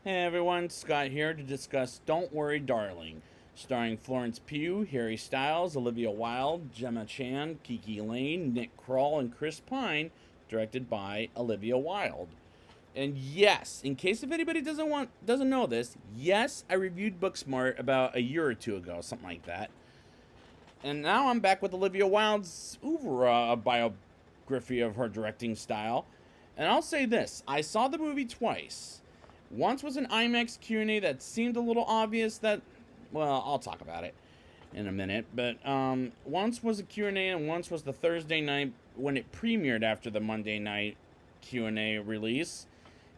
Hey everyone, Scott here to discuss Don't Worry Darling, starring Florence Pugh, Harry Styles, Olivia Wilde, Gemma Chan, Kiki Lane, Nick Kroll, and Chris Pine, directed by Olivia Wilde. And yes, in case if anybody doesn't know this, yes, I reviewed Booksmart about a year or two ago, something like that. And now I'm back with Olivia Wilde's oeuvre biography of her directing style. And I'll say this, I saw the movie twice. Once was an IMAX Q&A that seemed a little obvious that, well, I'll talk about it in a minute. But once was a Q&A and once was the Thursday night when it premiered after the Monday night Q&A release.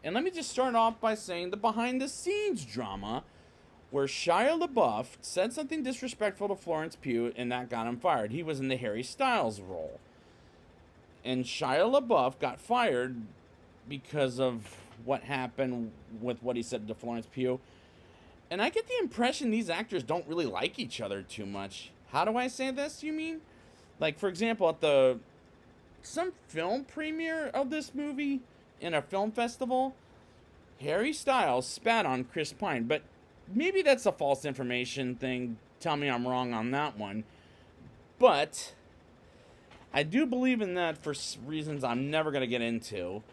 And let me just start off by saying the behind-the-scenes drama where Shia LaBeouf said something disrespectful to Florence Pugh and that got him fired. He was in the Harry Styles role. And Shia LaBeouf got fired because of what happened with what he said to Florence Pugh. And I get the impression these actors don't really like each other too much. How do I say this, you mean? Like, for example, at some film premiere of this movie in a film festival, Harry Styles spat on Chris Pine. But maybe that's a false information thing. Tell me I'm wrong on that one. But I do believe in that for reasons I'm never going to get into.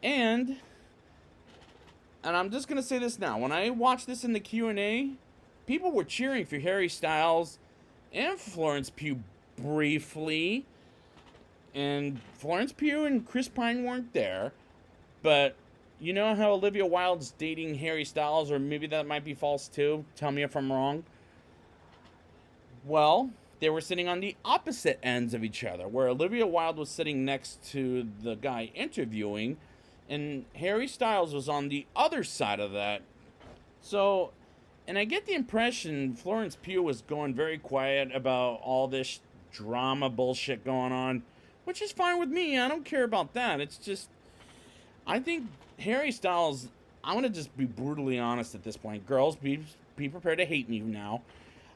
And I'm just going to say this now. When I watched this in the Q&A, people were cheering for Harry Styles and Florence Pugh briefly. And Florence Pugh and Chris Pine weren't there. But you know how Olivia Wilde's dating Harry Styles, or maybe that might be false too? Tell me if I'm wrong. Well, they were sitting on the opposite ends of each other, where Olivia Wilde was sitting next to the guy interviewing, and Harry Styles was on the other side of that. So, and I get the impression Florence Pugh was going very quiet about all this drama bullshit going on, which is fine with me. I don't care about that. It's just, I think Harry Styles, I'm going to just be brutally honest at this point. Girls, be prepared to hate me now.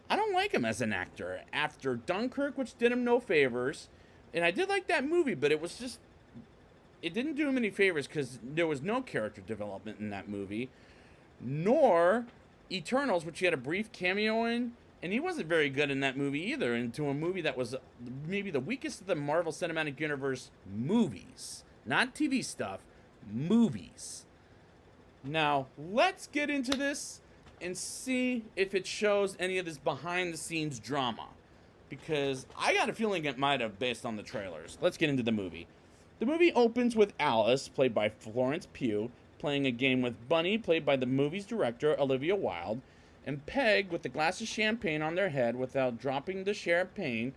I don't like him as an actor. After Dunkirk, which did him no favors, and I did like that movie, but it was just, it didn't do him any favors because there was no character development in that movie, nor Eternals, which he had a brief cameo in, and he wasn't very good in that movie either, into a movie that was maybe the weakest of the Marvel Cinematic Universe movies. Not TV stuff, movies. Now, let's get into this and see if it shows any of this behind-the-scenes drama. Because I got a feeling it might have based on the trailers. Let's get into the movie. The movie opens with Alice, played by Florence Pugh, playing a game with Bunny, played by the movie's director, Olivia Wilde, and Peg with a glass of champagne on their head without dropping the champagne,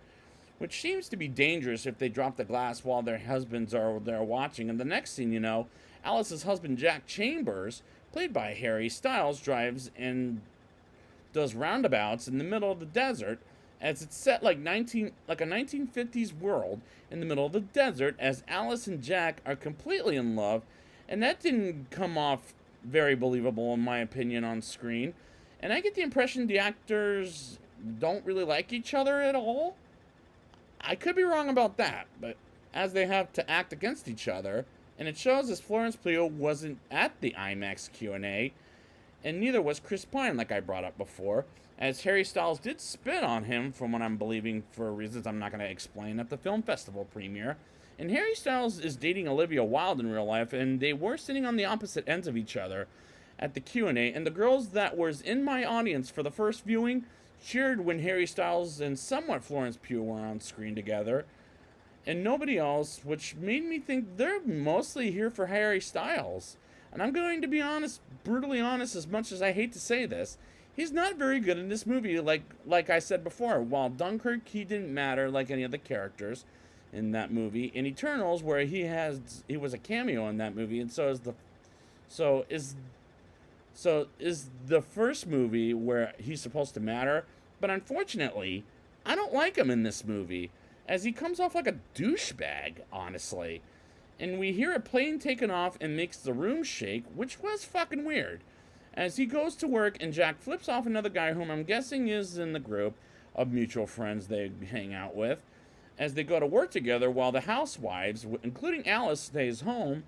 which seems to be dangerous if they drop the glass while their husbands are there watching. And the next scene, you know, Alice's husband, Jack Chambers, played by Harry Styles, drives and does roundabouts in the middle of the desert, as it's set like a 1950s world in the middle of the desert, as Alice and Jack are completely in love, and that didn't come off very believable in my opinion on screen. And I get the impression the actors don't really like each other at all. I could be wrong about that, but as they have to act against each other, and it shows as Florence Pugh wasn't at the IMAX Q&A, and neither was Chris Pine, like I brought up before, as Harry Styles did spit on him, from what I'm believing for reasons I'm not going to explain, at the film festival premiere. And Harry Styles is dating Olivia Wilde in real life, and they were sitting on the opposite ends of each other at the Q&A, and the girls that was in my audience for the first viewing cheered when Harry Styles and somewhat Florence Pugh were on screen together, and nobody else, which made me think they're mostly here for Harry Styles. And I'm going to be honest, brutally honest, as much as I hate to say this, he's not very good in this movie, like I said before. While Dunkirk, he didn't matter like any of the characters in that movie. In Eternals, where he was a cameo in that movie, and so is the first movie where he's supposed to matter. But unfortunately, I don't like him in this movie, as he comes off like a douchebag, honestly. And we hear a plane taking off and makes the room shake, which was fucking weird. As he goes to work and Jack flips off another guy whom I'm guessing is in the group of mutual friends they hang out with, as they go to work together while the housewives, including Alice, stays home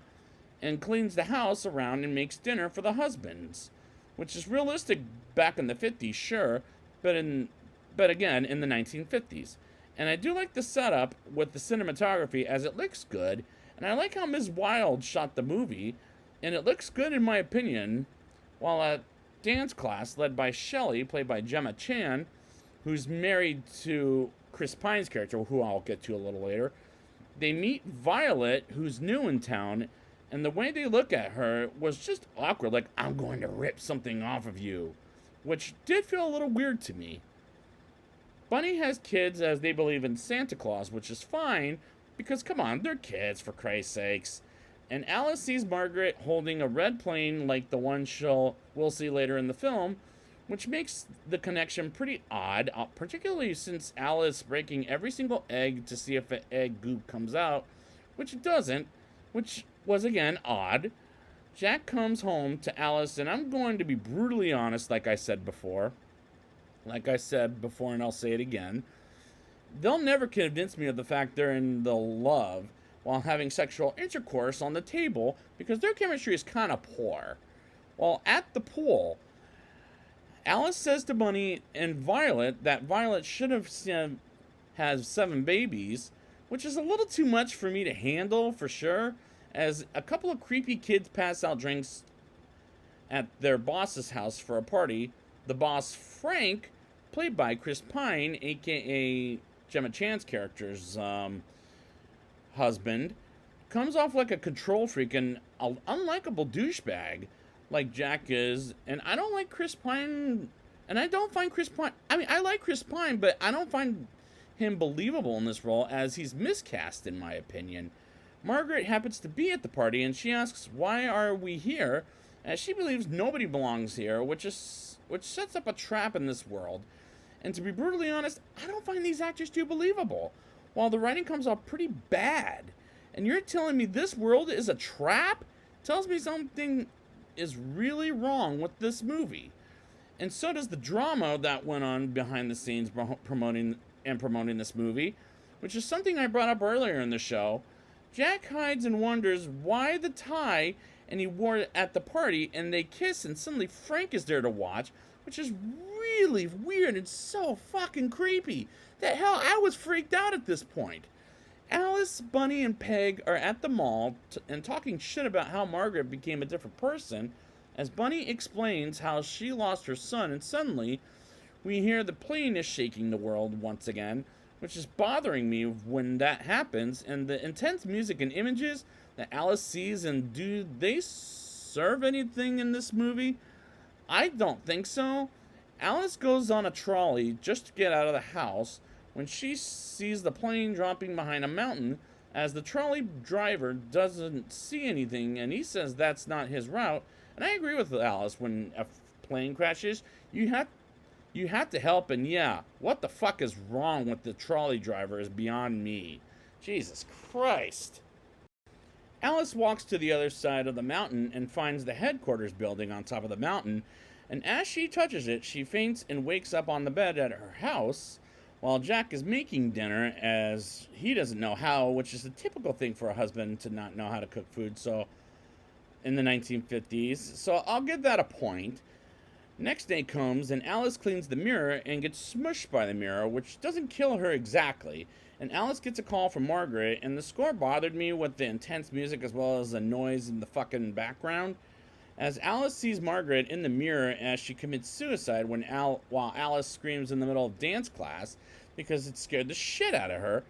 and cleans the house around and makes dinner for the husbands. which is realistic back in the 50s, sure, but again in the 1950s. And I do like the setup with the cinematography as it looks good, and I like how Ms. Wilde shot the movie, and it looks good in my opinion, while at dance class led by Shelley, played by Gemma Chan, who's married to Chris Pine's character, who I'll get to a little later. They meet Violet, who's new in town, and the way they look at her was just awkward, like, I'm going to rip something off of you, which did feel a little weird to me. Bunny has kids as they believe in Santa Claus, which is fine, because come on, they're kids, for Christ's sakes. And Alice sees Margaret holding a red plane like the one we'll see later in the film, which makes the connection pretty odd, particularly since Alice breaking every single egg to see if an egg goop comes out, which it doesn't, which was again odd. Jack comes home to Alice, and I'm going to be brutally honest, like I said before, and I'll say it again. They'll never convince me of the fact they're in the love while having sexual intercourse on the table, because their chemistry is kind of poor. While at the pool, Alice says to Bunny and Violet that Violet should have has 7 babies, which is a little too much for me to handle for sure, as a couple of creepy kids pass out drinks at their boss's house for a party. The boss, Frank, played by Chris Pine, aka Gemma Chan's character's husband, comes off like a control freak and an unlikable douchebag like Jack is, and I don't like Chris Pine, and I don't find Chris Pine, I mean, I like Chris Pine, but I don't find him believable in this role, as he's miscast in my opinion. Margaret happens to be at the party, and she asks, why are we here, as she believes nobody belongs here, which sets up a trap in this world. And to be brutally honest, I don't find these actors too believable, while the writing comes off pretty bad. And you're telling me this world is a trap? Tells me something is really wrong with this movie. And so does the drama that went on behind the scenes promoting this movie, which is something I brought up earlier in the show. Jack hides and wonders why the tie, and he wore it at the party, and they kiss, and suddenly Frank is there to watch, which is really weird and so fucking creepy. The hell, I was freaked out at this point. Alice, Bunny, and Peg are at the mall and talking shit about how Margaret became a different person, as Bunny explains how she lost her son, and suddenly we hear the plane is shaking the world once again, which is bothering me when that happens, and the intense music and images that Alice sees, and do they serve anything in this movie? I don't think so. Alice goes on a trolley just to get out of the house when she sees the plane dropping behind a mountain, as the trolley driver doesn't see anything, and he says that's not his route. And I agree with Alice, when a plane crashes, you have to help, and yeah, what the fuck is wrong with the trolley driver is beyond me. Jesus Christ. Alice walks to the other side of the mountain and finds the headquarters building on top of the mountain, and as she touches it, she faints and wakes up on the bed at her house, while Jack is making dinner, as he doesn't know how, which is a typical thing for a husband to not know how to cook food, so in the 1950s, so I'll give that a point. Next day comes, and Alice cleans the mirror and gets smushed by the mirror, which doesn't kill her exactly. And Alice gets a call from Margaret, and the score bothered me with the intense music as well as the noise in the fucking background. As Alice sees Margaret in the mirror as she commits suicide while Alice screams in the middle of dance class because it scared the shit out of her.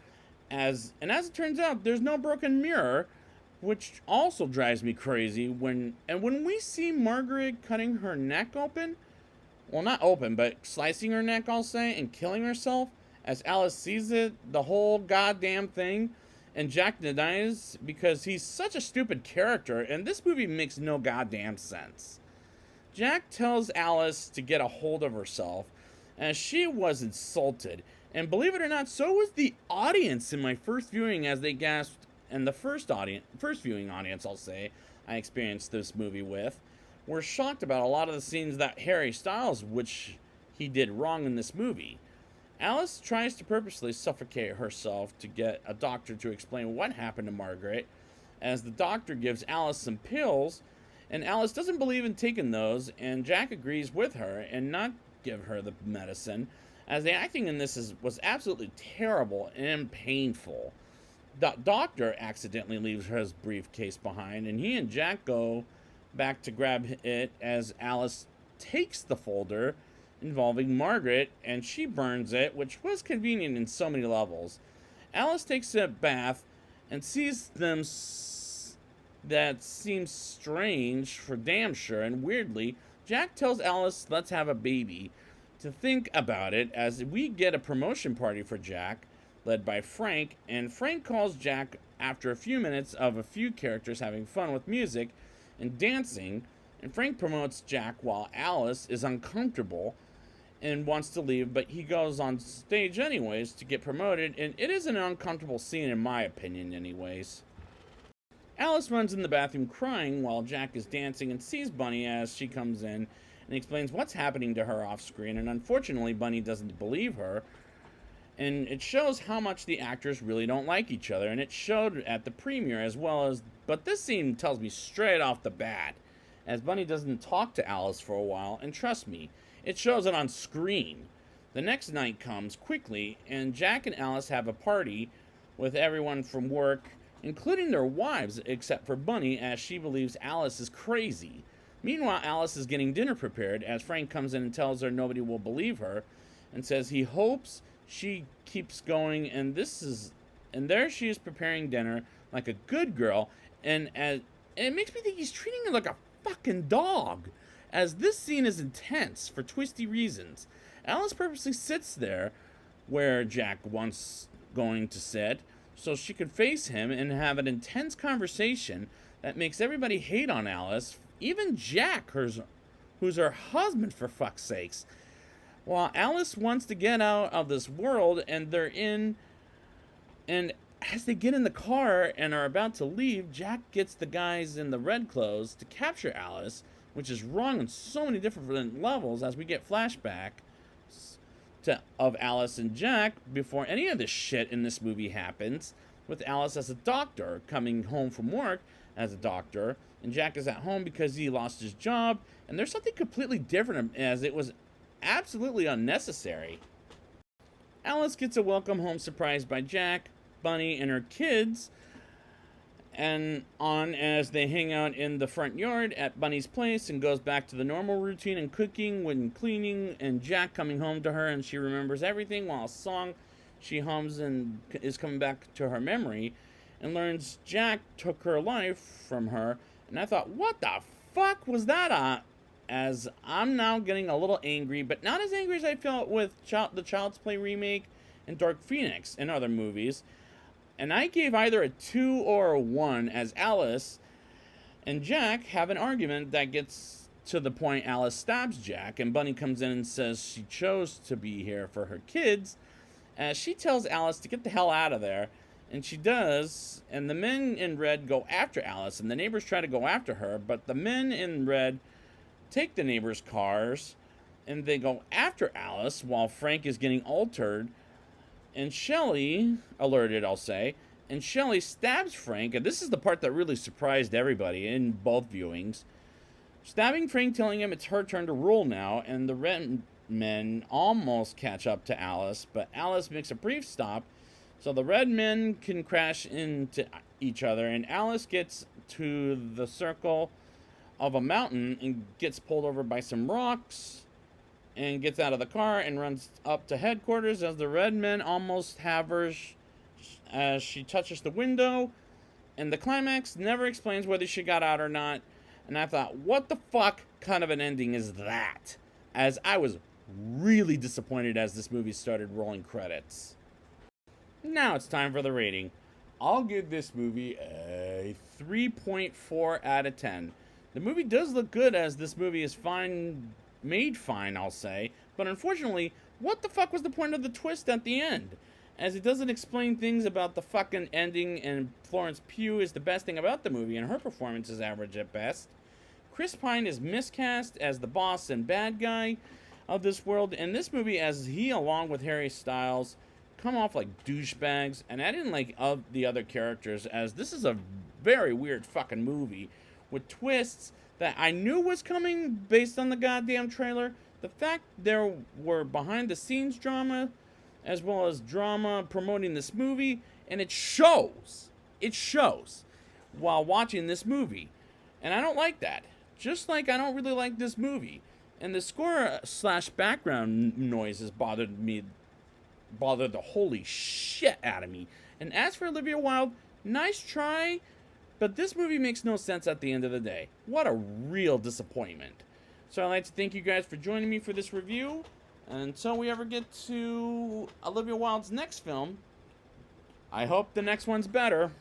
As it turns out, there's no broken mirror, which also drives me crazy when we see Margaret cutting her neck open, well, not open, but slicing her neck, I'll say, and killing herself, as Alice sees it, the whole goddamn thing, and Jack denies because he's such a stupid character, and this movie makes no goddamn sense. Jack tells Alice to get a hold of herself, as she was insulted, and believe it or not, so was the audience in my first viewing, as they gasped. And the first viewing audience, I'll say, I experienced this movie with, were shocked about a lot of the scenes that Harry Styles, which he did wrong in this movie. Alice tries to purposely suffocate herself to get a doctor to explain what happened to Margaret, as the doctor gives Alice some pills, And Alice doesn't believe in taking those, and Jack agrees with her and not give her the medicine, as the acting in this was absolutely terrible and painful. The doctor accidentally leaves his briefcase behind, and he and Jack go back to grab it as Alice takes the folder involving Margaret, and she burns it, which was convenient in so many levels. Alice takes a bath and sees them that seems strange for damn sure, and weirdly, Jack tells Alice, let's have a baby, to think about it, as we get a promotion party for Jack, led by Frank, and Frank calls Jack after a few minutes of a few characters having fun with music and dancing, and Frank promotes Jack while Alice is uncomfortable and wants to leave, but he goes on stage anyways to get promoted, and it is an uncomfortable scene in my opinion anyways. Alice runs in the bathroom crying while Jack is dancing and sees Bunny as she comes in and explains what's happening to her off screen, and unfortunately Bunny doesn't believe her, and it shows how much the actors really don't like each other, and it showed at the premiere as well as, but this scene tells me straight off the bat, as Bunny doesn't talk to Alice for a while, and trust me, it shows it on screen. The next night comes quickly, and Jack and Alice have a party with everyone from work, including their wives, except for Bunny, as she believes Alice is crazy. Meanwhile, Alice is getting dinner prepared, as Frank comes in and tells her nobody will believe her, and says he hopes she keeps going, and there she is preparing dinner like a good girl, and it makes me think he's treating her like a fucking dog, as this scene is intense for twisty reasons. Alice purposely sits there where Jack wants going to sit, so she could face him and have an intense conversation that makes everybody hate on Alice, even Jack, who's her husband, for fuck's sakes. While Alice wants to get out of this world, and as they get in the car and are about to leave, Jack gets the guys in the red clothes to capture Alice, which is wrong on so many different levels, as we get flashback of Alice and Jack before any of this shit in this movie happens, with Alice as a doctor coming home from work as a doctor, and Jack is at home because he lost his job, and there's something completely different, as it was absolutely unnecessary. Alice gets a welcome home surprise by Jack, Bunny, and her kids, and on as they hang out in the front yard at Bunny's place, and goes back to the normal routine and cooking and cleaning, and Jack coming home to her, and she remembers everything while a song she hums and is coming back to her memory, and learns Jack took her life from her. And I thought, what the fuck was that? As I'm now getting a little angry, but not as angry as I felt with the Child's Play remake and Dark Phoenix and other movies. And I gave either a 2 or a 1, as Alice and Jack have an argument that gets to the point Alice stabs Jack, and Bunny comes in and says she chose to be here for her kids, as she tells Alice to get the hell out of there, and she does, and the men in red go after Alice, and the neighbors try to go after her, but the men in red take the neighbors' cars, and they go after Alice while Frank is getting altered, and Shelley, alerted I'll say, and Shelley stabs Frank, and this is the part that really surprised everybody in both viewings, stabbing Frank, telling him it's her turn to rule now, and the red men almost catch up to Alice, but Alice makes a brief stop, so the red men can crash into each other, and Alice gets to the circle of a mountain and gets pulled over by some rocks, and gets out of the car and runs up to headquarters, as the red men almost have her as she touches the window, and the climax never explains whether she got out or not. And I thought, what the fuck kind of an ending is that? As I was really disappointed as this movie started rolling credits. Now it's time for the rating. I'll give this movie a 3.4 out of 10. The movie does look good, as this movie is made fine, I'll say, but unfortunately, what the fuck was the point of the twist at the end? As it doesn't explain things about the fucking ending, and Florence Pugh is the best thing about the movie, and her performance is average at best. Chris Pine is miscast as the boss and bad guy of this world in this movie, as he, along with Harry Styles, come off like douchebags, and I didn't like the other characters, as this is a very weird fucking movie with twists that I knew was coming based on the goddamn trailer. The fact there were behind the scenes drama as well as drama promoting this movie, and it shows. It shows while watching this movie. And I don't like that. Just like I don't really like this movie. And the score slash background noises bothered the holy shit out of me. And as for Olivia Wilde, nice try, but this movie makes no sense at the end of the day. What a real disappointment. So I'd like to thank you guys for joining me for this review. And until we ever get to Olivia Wilde's next film, I hope the next one's better.